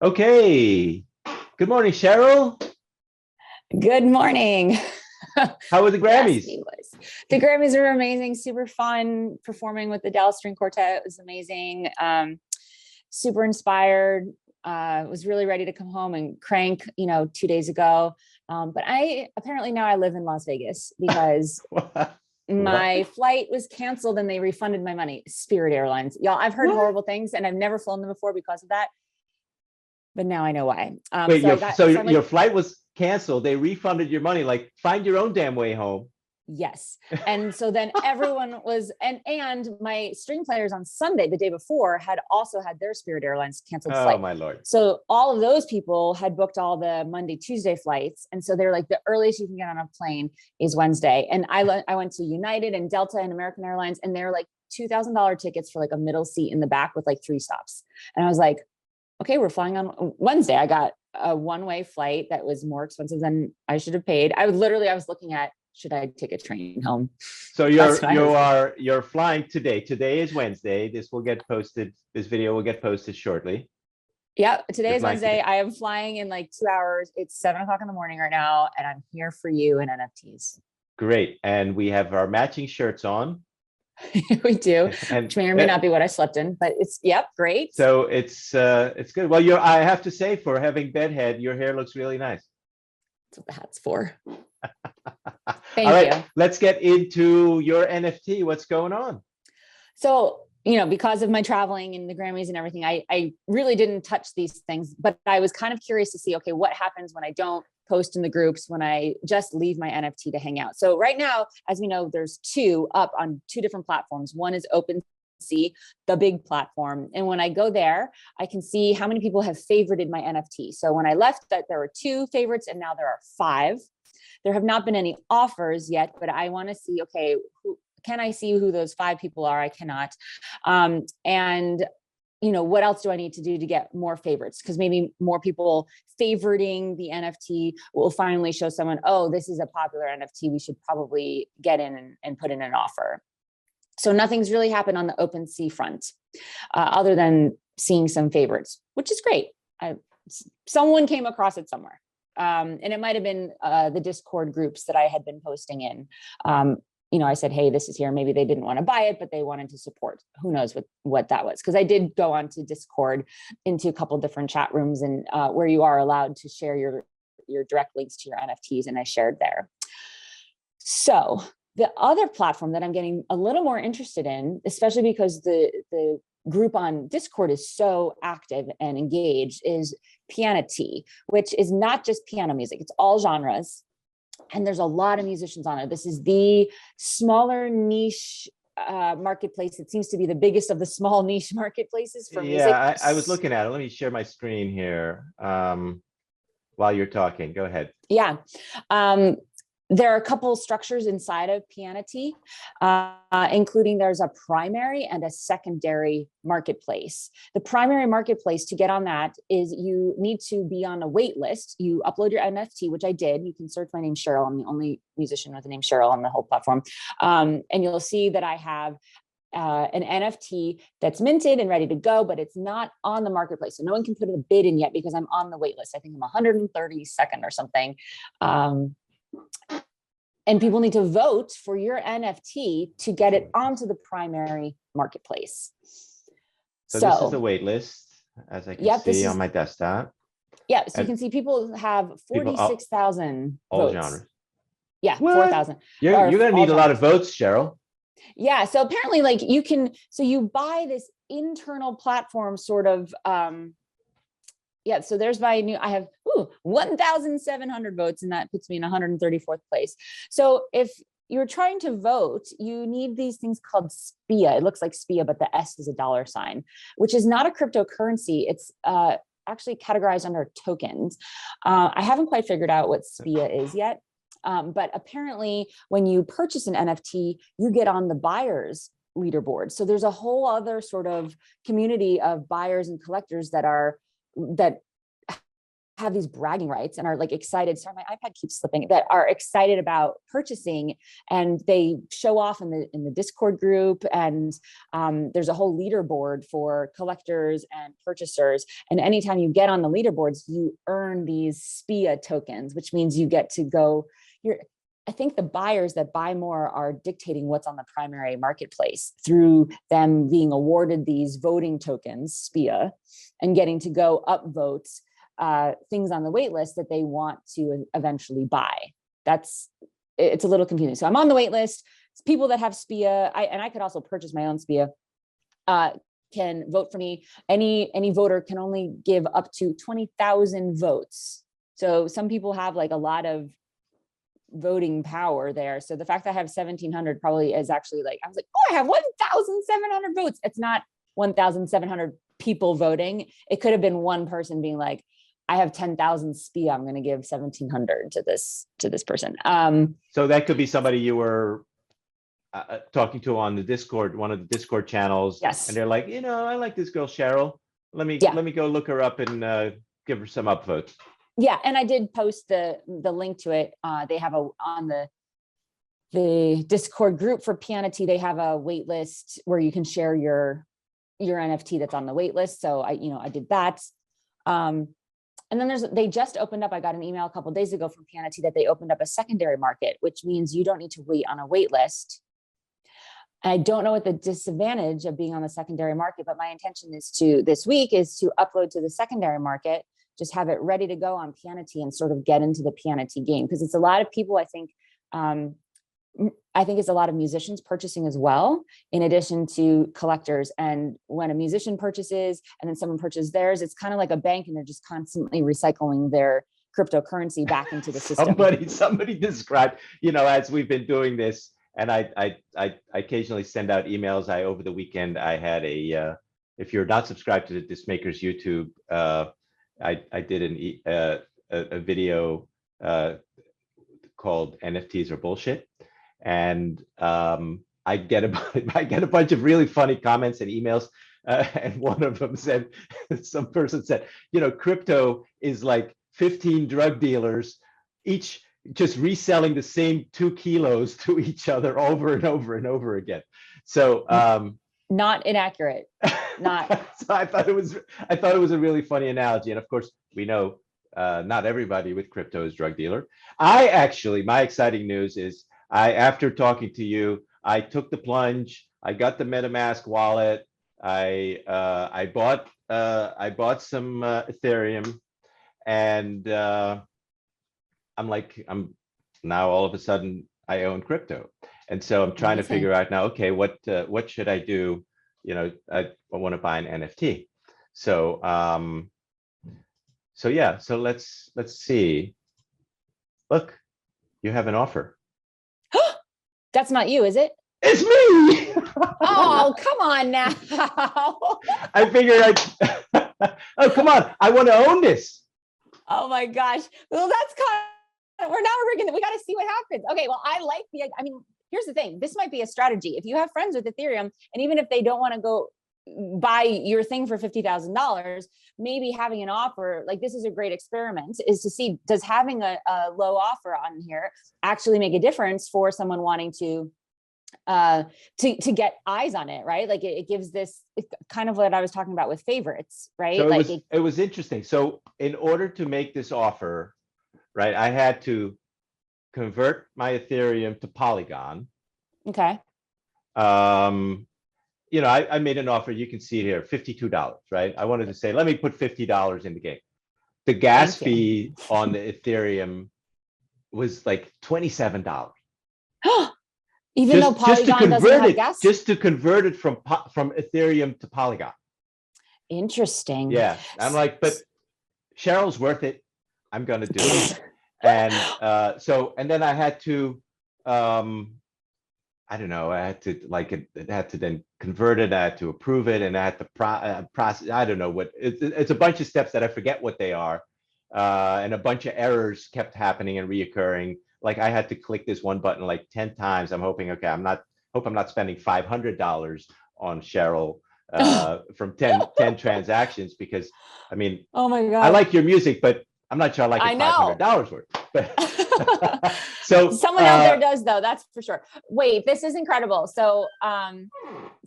Okay. Good morning, Cheryl. Good morning. How were the Yes, Grammys? he was. The Grammys were amazing, super fun. Performing with the Dallas String Quartet was amazing. Super inspired. Was really ready to come home and crank, 2 days ago. But I apparently now I live in Las Vegas because What? What? my flight was canceled and they refunded my money. Spirit Airlines. Y'all, I've heard What? horrible things and I've never flown them before because of that. But now I know why. Wait, So I your got so your finally. flight was canceled. They refunded your money. Like, find your own damn way home. Yes. And so then everyone was, and my string players on Sunday, the day before, had also had their Spirit Airlines canceled Oh flight. my Lord. So all of those people had booked all the Monday, Tuesday flights. And so they're like, the earliest you can get on a plane is Wednesday. And I went to United and Delta and American Airlines, and they're like $2,000 tickets for like a middle seat in the back with like 3 stops. And I was like, okay, we're flying on Wednesday. I got a one-way flight that was more expensive than I should have paid. I was looking at, should I take a train home? So That's what I was thinking. you're flying today. Today is Wednesday. This will get posted. This video will get posted shortly. Yeah, today You're is flying Wednesday. today. I am flying in like 2 hours. It's 7 o'clock in the morning right now, and I'm here for you in NFTs. Great. And we have our matching shirts on. We do, And which may or may not be what I slept in, but yep, great. so it's good. Well, I have to say, for having bedhead, your hair looks really nice. That's what the hat's for. All Thank right, you. let's get into your NFT. What's going on? So, because of my traveling and the Grammys and everything, I really didn't touch these things, but I was kind of curious to see, okay, what happens when I don't post in the groups, when I just leave my NFT to hang out. So right now, as we know, there's 2 up on 2 different platforms. One is OpenSea, the big platform. And when I go there, I can see how many people have favorited my NFT. So when I left that, there were 2 favorites and now there are 5. There have not been any offers yet, but I want to see, okay, can I see who those 5 people are? I cannot. And what else do I need to do to get more favorites? Because maybe more people favoriting the NFT will finally show someone, oh, this is a popular NFT. We should probably get in and put in an offer. So nothing's really happened on the OpenSea front, other than seeing some favorites, which is great. Someone came across it somewhere. And it might have been the Discord groups that I had been posting in. I said, hey, this is here. Maybe they didn't want to buy it, but they wanted to support. Who knows what that was? Because I did go on to Discord into a couple different chat rooms and where you are allowed to share your direct links to your NFTs, and I shared there. So the other platform that I'm getting a little more interested in, especially because the group on Discord is so active and engaged, is Piano Tea, which is not just piano music. It's all genres. And there's a lot of musicians on it. This is the smaller niche marketplace. It seems to be the biggest of the small niche marketplaces for music. Yeah, I was looking at it. Let me share my screen here while you're talking. Go ahead. Yeah. There are a couple structures inside of Pianity, including there's a primary and a secondary marketplace. The primary marketplace, to get on that, is you need to be on a wait list. You upload your NFT, which I did. You can search my name, Cheryl. I'm the only musician with the name Cheryl on the whole platform. And you'll see that I have an NFT that's minted and ready to go, but it's not on the marketplace. So no one can put a bid in yet because I'm on the wait list. I think I'm 132nd or something. And people need to vote for your NFT to get it onto the primary marketplace. So this is the wait list, as I can see on my desktop. Yeah, so you can see people have 46,000 all votes. genres. Yeah, What? 4,000. You're going to need a lot of votes, Cheryl. Yeah, so apparently you buy this internal platform sort of, yeah, so there's I have 1,700 votes, and that puts me in 134th place. So if you're trying to vote, you need these things called SPIA. It looks like SPIA, but the S is a $, which is not a cryptocurrency. It's actually categorized under tokens. I haven't quite figured out what SPIA is yet. But apparently when you purchase an NFT, you get on the buyer's leaderboard. So there's a whole other sort of community of buyers and collectors that have these bragging rights and are like excited. Sorry, my iPad keeps slipping. That are excited about purchasing, and they show off in the Discord group. And there's a whole leaderboard for collectors and purchasers. And anytime you get on the leaderboards, you earn these SPIA tokens, which means you get to go. I think the buyers that buy more are dictating what's on the primary marketplace through them being awarded these voting tokens, SPIA, and getting to go upvote things on the wait list that they want to eventually buy. It's a little confusing. So I'm on the wait list. It's people that have SPIA, and I could also purchase my own SPIA, can vote for me. Any voter can only give up to 20,000 votes. So some people have like a lot of voting power there. So the fact that I have 1,700 probably is actually like, I was like, oh, I have 1,700 votes. It's not 1,700 people voting. It could have been one person being like, I have 10,000 SPIA. I'm going to give 1,700 to this person. So that could be somebody you were talking to on the Discord, one of the Discord channels. Yes. And they're like, I like this girl, Cheryl. Let me go look her up and give her some upvotes. Yeah. And I did post the link to it. They have on the Discord group for Pianity, they have a wait list where you can share your NFT that's on the wait list. So I did that. And then they just opened up, I got an email a couple of days ago from Pianity that they opened up a secondary market, which means you don't need to wait on a wait list. I don't know what the disadvantage of being on the secondary market, but my intention this week is to upload to the secondary market, just have it ready to go on Pianity and sort of get into the Pianity game. Because it's a lot of people, I think it's a lot of musicians purchasing as well, in addition to collectors. And when a musician purchases and then someone purchases theirs, it's kind of like a bank, and they're just constantly recycling their cryptocurrency back into the system. Somebody described, as we've been doing this, and I occasionally send out emails. Over the weekend, I had if you're not subscribed to the Dismakers YouTube, I did a video called NFTs are bullshit. And I get a bunch of really funny comments and emails. And one of them said, some person said, crypto is like 15 drug dealers, each just reselling the same 2 kilos to each other over and over and over again. So not inaccurate. Not. So I thought it was a really funny analogy. And of course, we know not everybody with crypto is drug dealer. My exciting news is, after talking to you, I took the plunge. I got the MetaMask wallet. I bought some Ethereum, and I'm now all of a sudden I own crypto, and so I'm trying to figure out now. Okay, what should I do? I want to buy an NFT. So So let's see. Look, you have an offer. That's not you, is it? It's me. Oh, come on now. I figured oh, come on. I want to own this. Oh my gosh. Well, that's kind of, we got to see what happens. Okay. Well, here's the thing. This might be a strategy. If you have friends with Ethereum, and even if they don't want to go buy your thing for $50,000, maybe having an offer like this is a great experiment, is to see, does having a low offer on here actually make a difference for someone wanting to get eyes on it, right? Like it gives this kind of what I was talking about with favorites, right? So like it was interesting. So in order to make this offer, right, I had to convert my Ethereum to Polygon. Okay. I made an offer, you can see it here, $52, right? I wanted to say, let me put $50 in the game. The gas fee on the Ethereum was like $27. Even though Polygon doesn't have gas? Just to convert it from Ethereum to Polygon. Interesting. Yeah, I'm like, but Cheryl's worth it. I'm going to do it. And and then I had to, I don't know, I had to it had to then convert it, I had to approve it, and I had to process, I don't know what, it's a bunch of steps that I forget what they are. And a bunch of errors kept happening and reoccurring. Like I had to click this one button like 10 times. I'm hoping, okay, I'm not spending $500 on Cheryl from 10 transactions, because I mean, oh my God, I like your music, but I'm not sure I like I it know. $500 worth. But so Someone out there does, though, that's for sure. Wait, this is incredible. So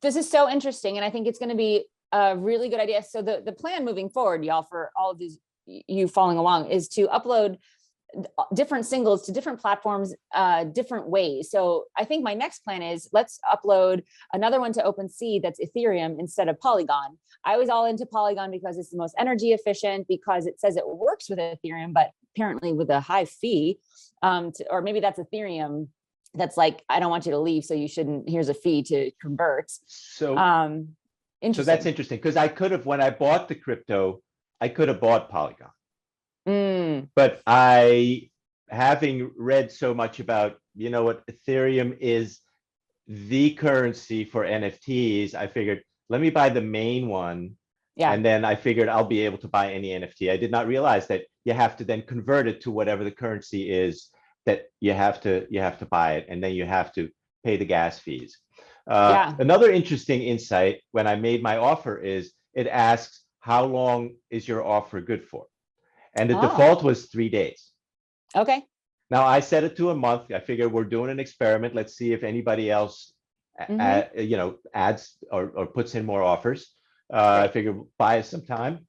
this is so interesting, and I think it's going to be a really good idea. So the plan moving forward, y'all, for all of these, you following along, is to upload different singles to different platforms different ways. So I think my next plan is, let's upload another one to OpenSea that's Ethereum instead of Polygon. I was all into Polygon because it's the most energy efficient, because it says it works with Ethereum, but apparently with a high fee, or maybe that's Ethereum that's like, I don't want you to leave, so you shouldn't, here's a fee to convert. so Interesting. so that's interesting, because I could have, when I bought the crypto, I could have bought Polygon. But I, having read so much about, you know what, Ethereum is the currency for NFTs, I figured, let me buy the main one. Yeah. And then I figured I'll be able to buy any NFT. I did not realize that you have to then convert it to whatever the currency is that you have to buy it, and then you have to pay the gas fees. Another interesting insight when I made my offer is it asks, how long is your offer good for? And the default was 3 days. Okay. Now I set it to a month. I figured we're doing an experiment. Let's see if anybody else, adds or puts in more offers. I figured buy us some time.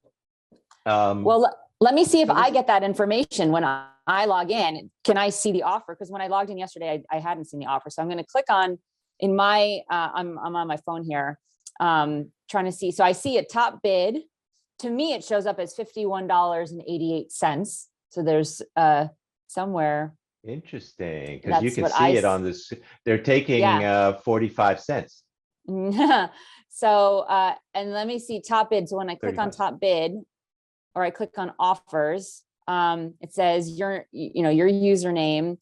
Well, let me see if I get that information when I log in. Can I see the offer? Because when I logged in yesterday, I hadn't seen the offer. So I'm going to click on in my, I'm on my phone here, trying to see. So I see a top bid. To me, it shows up as $51.88. So there's somewhere. Interesting, because you can see it on this. They're taking 45 cents. So, and let me see top bid. So when I click on top bid, or I click on offers, it says your username,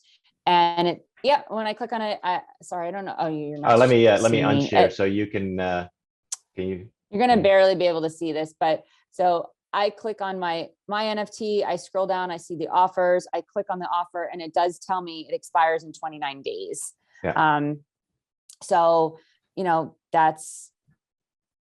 and it, when I click on it, sorry, I don't know. Oh, you're not. Let me unshare so you can you? You're going to barely be able to see this, but so I click on my NFT, I scroll down, I see the offers, I click on the offer, and it does tell me it expires in 29 days. Yeah. So,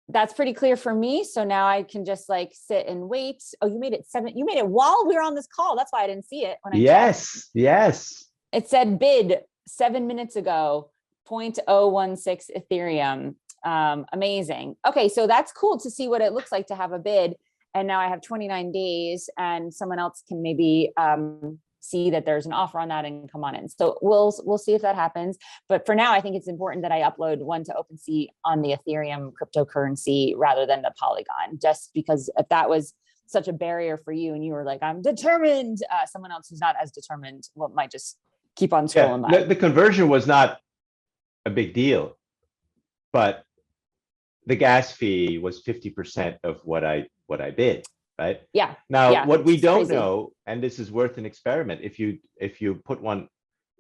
that's pretty clear for me. So now I can just like sit and wait. Oh, you made it while we were on this call. That's why I didn't see it when I checked. Yes. It said bid 7 minutes ago, 0.016 Ethereum. Amazing. Okay, so that's cool to see what it looks like to have a bid. And now I have 29 days, and someone else can maybe see that there's an offer on that and come on in. So we'll see if that happens. But for now, I think it's important that I upload one to OpenSea on the Ethereum cryptocurrency rather than the Polygon, just because if that was such a barrier for you and you were like, I'm determined, someone else who's not as determined might just keep on scrolling by. The conversion was not a big deal, but the gas fee was 50% of what I bid, right? Yeah. Now, what we don't know, and this is worth an experiment, if you put one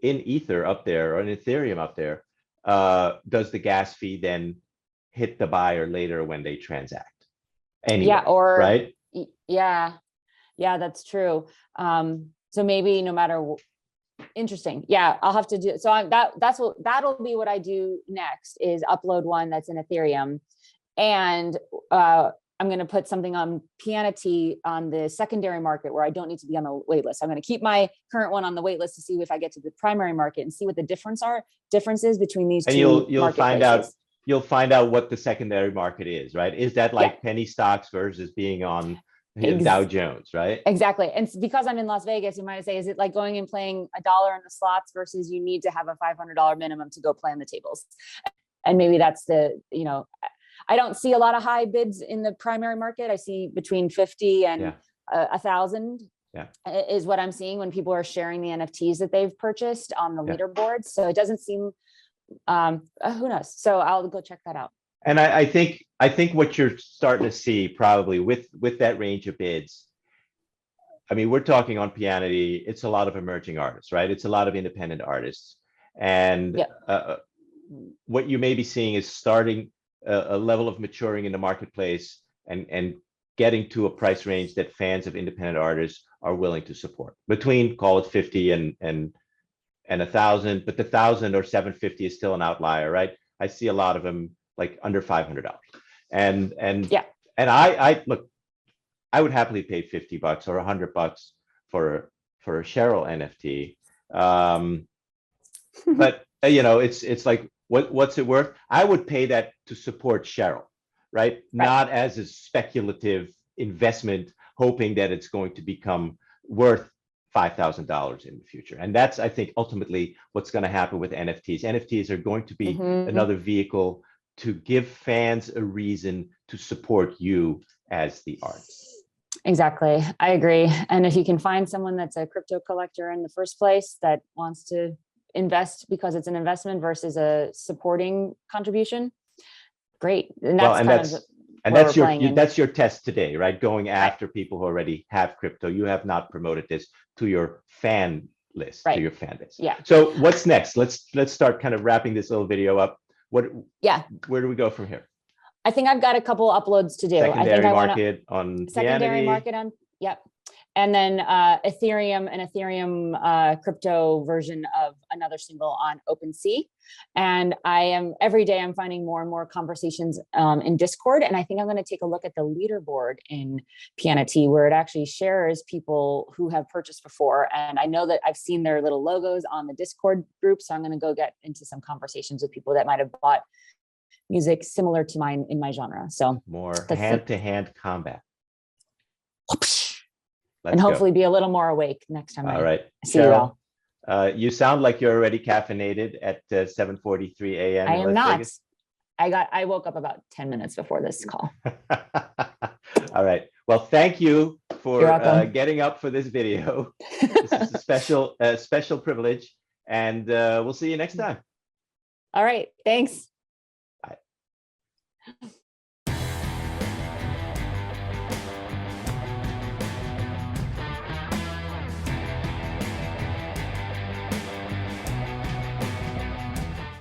in Ether up there or in Ethereum up there, does the gas fee then hit the buyer later when they transact? Anyway, right? Yeah, that's true. So maybe no matter. Interesting. Yeah, I'll have to do. So that'll be what I do next, is upload one that's in Ethereum, and I'm going to put something on Pianity on the secondary market where I don't need to be on the wait list. I'm going to keep my current one on the wait list to see if I get to the primary market and see what the differences between these two. You'll find out. You'll find out what the secondary market is, right? Is that like penny stocks versus being on Dow Jones, right? Exactly. And because I'm in Las Vegas, you might say, is it like going and playing $1 in the slots versus you need to have a $500 minimum to go play on the tables? And maybe that's I don't see a lot of high bids in the primary market. I see between 50 and 1,000 is what I'm seeing when people are sharing the NFTs that they've purchased on the leaderboard. So it doesn't seem, who knows? So I'll go check that out. And I think what you're starting to see probably with that range of bids, I mean, we're talking on Pianity, it's a lot of emerging artists, right? It's a lot of independent artists. And what you may be seeing is starting a level of maturing in the marketplace and getting to a price range that fans of independent artists are willing to support, between, call it 50 and 1,000, but the 1,000 or 750 is still an outlier, right? I see a lot of them like under $500. And I look, I would happily pay $50 or $100 for a Cheryl NFT. But it's like, what's it worth? I would pay that to support Cheryl, right? Right. Not as a speculative investment, hoping that it's going to become worth $5,000 in the future. And that's, I think, ultimately what's going to happen with NFTs. NFTs are going to be another vehicle to give fans a reason to support you as the artist. Exactly. I agree. And if you can find someone that's a crypto collector in the first place that wants to invest because it's an investment versus a supporting contribution, great. And that's that's your test today, right? Going after people who already have crypto. You have not promoted this to your fan list, to your fan base. Yeah. So what's next? Let's start kind of wrapping this little video up. Where do we go from here? I think I've got a couple uploads to do. Secondary market on Humanity. Yep. And then an Ethereum crypto version of another single on OpenSea. And every day I'm finding more and more conversations in Discord. And I think I'm going to take a look at the leaderboard in Pianity, where it actually shares people who have purchased before. And I know that I've seen their little logos on the Discord group. So I'm going to go get into some conversations with people that might have bought music similar to mine in my genre. So more hand-to-hand combat. And hopefully be a little more awake next time. All right. See Cheryl, you all. You sound like you're already caffeinated at 7:43 a.m. I am not. Vegas. I woke up about 10 minutes before this call. All right. Well, thank you for getting up for this video. This is a special privilege, and we'll see you next time. All right. Thanks. Bye.